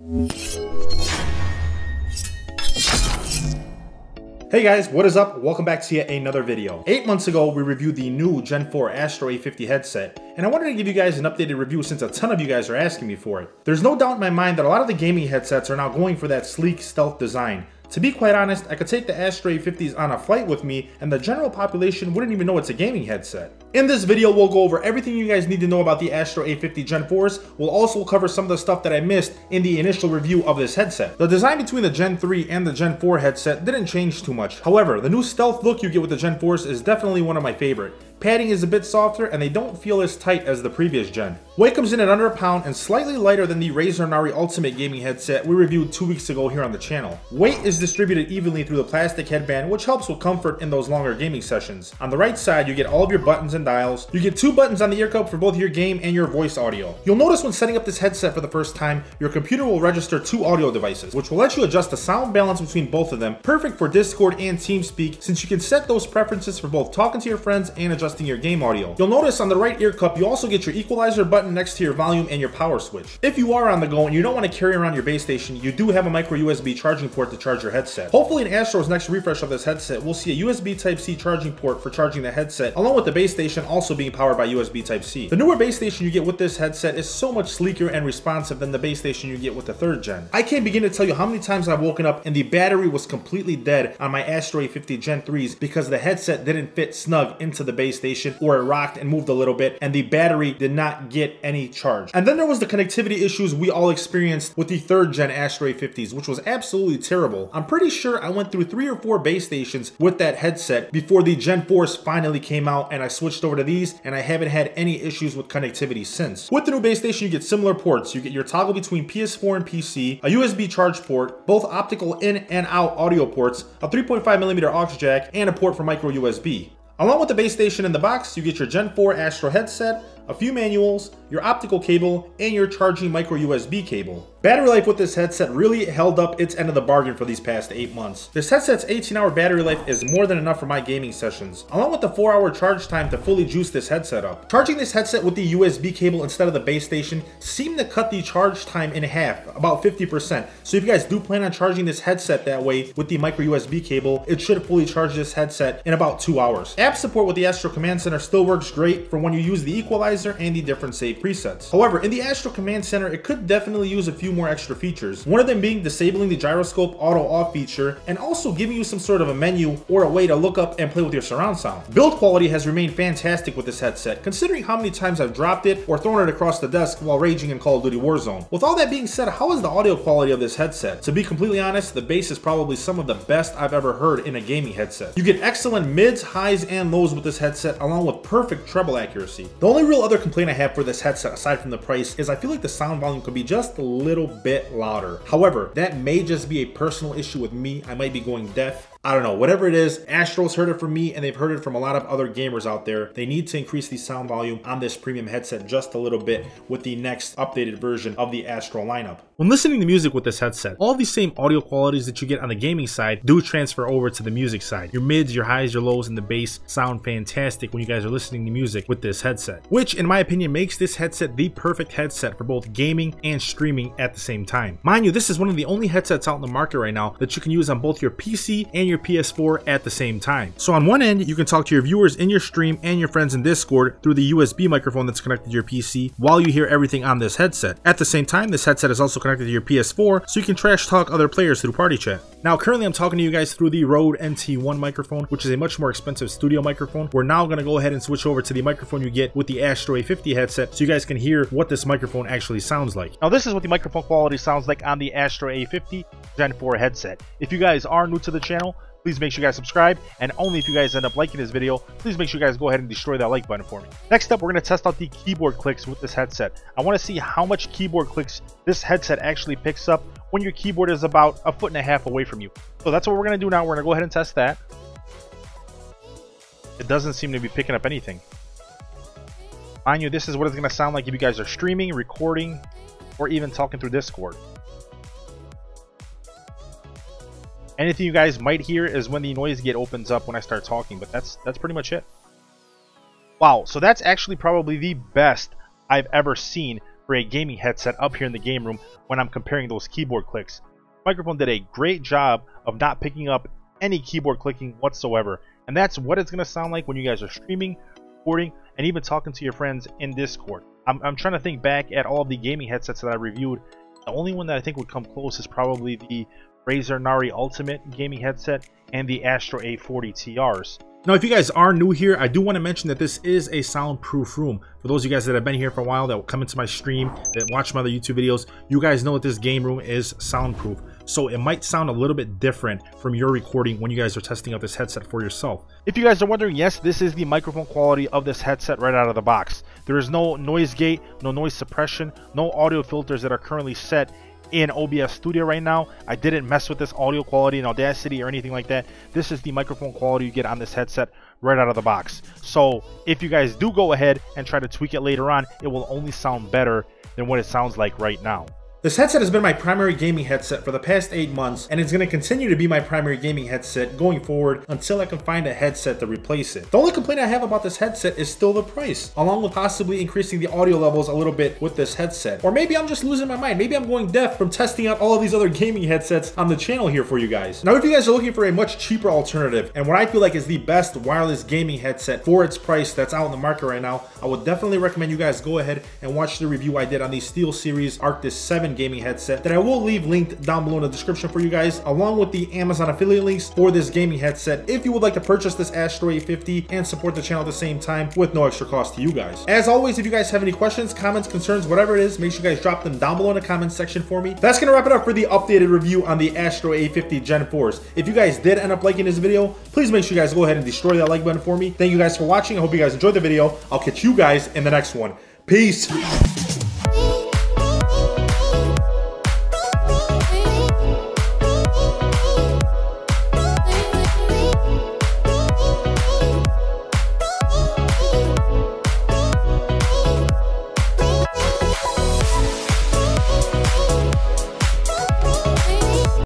Hey guys, what is up? Welcome back to yet another video. 8 months ago, we reviewed the new Gen 4 Astro A50 headset, and I wanted to give you guys an updated review since a ton of you guys are asking me for it. There's no doubt in my mind that a lot of the gaming headsets are now going for that sleek stealth design. To be quite honest, I could take the Astro A50s on a flight with me and the general population wouldn't even know it's a gaming headset. In this video, we'll go over everything you guys need to know about the Astro A50 Gen 4s. We'll also cover some of the stuff that I missed in the initial review of this headset. The design between the Gen 3 and the Gen 4 headset didn't change too much. However, the new stealth look you get with the Gen 4s is definitely one of my favorite. Padding is a bit softer and they don't feel as tight as the previous gen. Weight comes in at under a pound and slightly lighter than the Razer Nari Ultimate gaming headset we reviewed 2 weeks ago here on the channel. Weight is distributed evenly through the plastic headband, which helps with comfort in those longer gaming sessions. On the right side, you get all of your buttons and dials. You get 2 buttons on the ear cup for both your game and your voice audio. You'll notice when setting up this headset for the first time, your computer will register 2 audio devices, which will let you adjust the sound balance between both of them, perfect for Discord and TeamSpeak, since you can set those preferences for both talking to your friends and adjusting your game audio. You'll notice on the right ear cup, you also get your equalizer button next to your volume and your power switch. If you are on the go and you don't want to carry around your base station, you do have a micro USB charging port to charge your headset. Hopefully in Astro's next refresh of this headset, we'll see a USB Type-C charging port for charging the headset, along with the base station also being powered by USB Type-C. The newer base station you get with this headset is so much sleeker and responsive than the base station you get with the 3rd gen. I can't begin to tell you how many times I've woken up and the battery was completely dead on my Astro A50 Gen 3s because the headset didn't fit snug into the base station, or it rocked and moved a little bit and the battery did not get any charge. And then there was the connectivity issues we all experienced with the 3rd gen Astro A50s, which was absolutely terrible. I'm pretty sure I went through 3 or 4 base stations with that headset before the Gen 4s finally came out and I switched over to these, and I haven't had any issues with connectivity since. With the new base station, you get similar ports. You get your toggle between PS4 and PC, a USB charge port, both optical in and out audio ports, a 3.5mm aux jack, and a port for micro USB. Along with the base station in the box, you get your Gen 4 Astro headset, a few manuals, your optical cable, and your charging micro USB cable. Battery life with this headset really held up its end of the bargain for these past 8 months. This headset's 18-hour battery life is more than enough for my gaming sessions, along with the 4-hour charge time to fully juice this headset up. Charging this headset with the USB cable instead of the base station seemed to cut the charge time in half, about 50%. So if you guys do plan on charging this headset that way with the micro USB cable, it should fully charge this headset in about 2 hours. App support with the Astro Command Center still works great for when you use the equalizer and the different save presets. However, in the Astro Command Center, it could definitely use a few more extra features. One of them being disabling the gyroscope auto off feature and also giving you some sort of a menu or a way to look up and play with your surround sound. Build quality has remained fantastic with this headset, considering how many times I've dropped it or thrown it across the desk while raging in Call of Duty Warzone. With all that being said, how is the audio quality of this headset? To be completely honest, the bass is probably some of the best I've ever heard in a gaming headset. You get excellent mids, highs, and lows with this headset, along with perfect treble accuracy. The only real other complaint I have for this headset, aside from the price, is I feel like the sound volume could be just a little bit louder. However, that may just be a personal issue with me. I might be going deaf. I don't know, whatever it is, Astro's heard it from me and they've heard it from a lot of other gamers out there. They need to increase the sound volume on this premium headset just a little bit with the next updated version of the Astro lineup. When listening to music with this headset, all the same audio qualities that you get on the gaming side do transfer over to the music side. Your mids, your highs, your lows, and the bass sound fantastic when you guys are listening to music with this headset, which in my opinion makes this headset the perfect headset for both gaming and streaming at the same time. Mind you, this is one of the only headsets out in the market right now that you can use on both your PC and your PS4 at the same time. So on one end, you can talk to your viewers in your stream and your friends in Discord through the USB microphone that's connected to your PC while you hear everything on this headset. At the same time, this headset is also connected to your PS4, so you can trash talk other players through party chat. Now currently I'm talking to you guys through the Rode NT1 microphone, which is a much more expensive studio microphone. We're now going to go ahead and switch over to the microphone you get with the Astro A50 headset so you guys can hear what this microphone actually sounds like. Now this is what the microphone quality sounds like on the Astro A50 Gen 4 headset. If you guys are new to the channel, please make sure you guys subscribe, and only if you guys end up liking this video, please make sure you guys go ahead and destroy that like button for me. Next up, we're going to test out the keyboard clicks with this headset. I want to see how much keyboard clicks this headset actually picks up when your keyboard is about 1.5 feet away from you. So that's what we're going to do now. We're going to go ahead and test that. It doesn't seem to be picking up anything. Mind you, this is what it's going to sound like if you guys are streaming, recording, or even talking through Discord. Anything you guys might hear is when the noise gate opens up when I start talking, but that's pretty much it. Wow, so that's actually probably the best I've ever seen for a gaming headset up here in the game room when I'm comparing those keyboard clicks. The microphone did a great job of not picking up any keyboard clicking whatsoever, and that's what it's going to sound like when you guys are streaming, recording, and even talking to your friends in Discord. I'm trying to think back at all of the gaming headsets that I reviewed. The only one that I think would come close is probably the Razer Nari Ultimate gaming headset and the Astro A50 TRs. Now, if you guys are new here, I do want to mention that this is a soundproof room. For those of you guys that have been here for a while, that will come into my stream, that watch my other YouTube videos, you guys know that this game room is soundproof. So it might sound a little bit different from your recording when you guys are testing out this headset for yourself. If you guys are wondering, yes, this is the microphone quality of this headset right out of the box. There is no noise gate, no noise suppression, no audio filters that are currently set in OBS Studio right now. I didn't mess with this audio quality in Audacity or anything like that. This is the microphone quality you get on this headset right out of the box. So if you guys do go ahead and try to tweak it later on, it will only sound better than what it sounds like right now. This headset has been my primary gaming headset for the past 8 months, and it's going to continue to be my primary gaming headset going forward until I can find a headset to replace it. The only complaint I have about this headset is still the price, along with possibly increasing the audio levels a little bit with this headset. Or maybe I'm just losing my mind. Maybe I'm going deaf from testing out all of these other gaming headsets on the channel here for you guys. Now, if you guys are looking for a much cheaper alternative, and what I feel like is the best wireless gaming headset for its price that's out in the market right now, I would definitely recommend you guys go ahead and watch the review I did on the SteelSeries Arctis 7 gaming headset that I will leave linked down below in the description for you guys, along with the Amazon affiliate links for this gaming headset if you would like to purchase this Astro A50 and support the channel at the same time with no extra cost to you guys. As always, if you guys have any questions, comments, concerns, whatever it is, make sure you guys drop them down below in the comments section for me. That's gonna wrap it up for the updated review on the Astro A50 Gen 4s. If you guys did end up liking this video, please make sure you guys go ahead and destroy that like button for me. Thank you guys for watching. I hope you guys enjoyed the video. I'll catch you guys in the next one. Peace.